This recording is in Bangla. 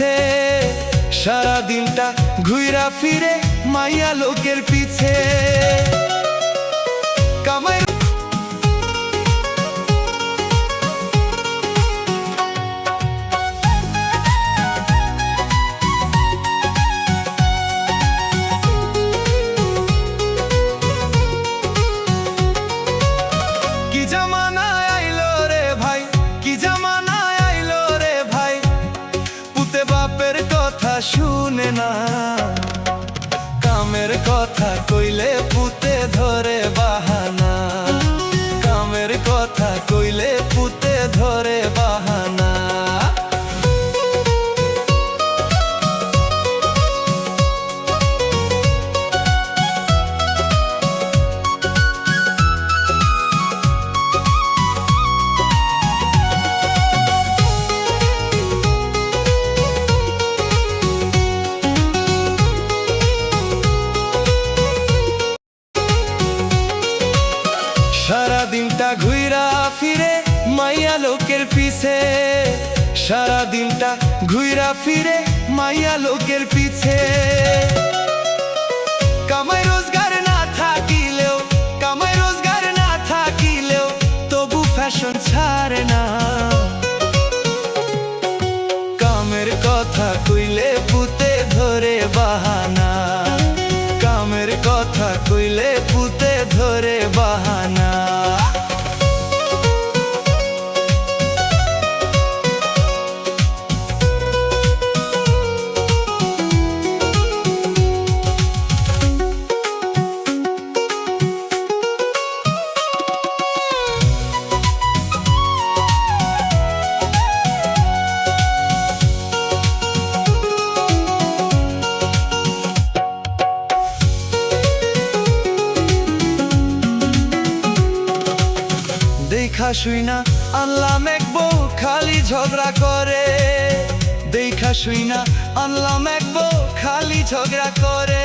পিছে, সারা দিনটা ঘুইরা ফিরে মাইয়া লোকের পিছে। কামাই কি জামানা আইলো রে ভাই, কি জামানা আইলো রে ভাই, পুতে বাপের কথা শুনে না, কামের কথা কইলে পুতে ধরে বাহানা, কামের কথা কইলে পুতে ধরে বাহানা। সারা দিনটা ঘুইরা ফিরে মাইয়া লোকের পিছে, সারা দিনটা ঘুইরা ফিরে মাইয়া লোকের পিছে। কামাই রোজগার না থাকিলেও, কামাই রোজগার না থাকিলেও তবু ফ্যাশন ছাড়ে না, কামের কথা কইলে পুতে ধরে বাহানা, কামের কথা কইলে পুতে ধরে বাহানা। দেখা শুইনা আনলাম এক বউ খালি ঝগড়া করে, দেখা শুইনা আনলাম এক বউ খালি ঝগড়া করে।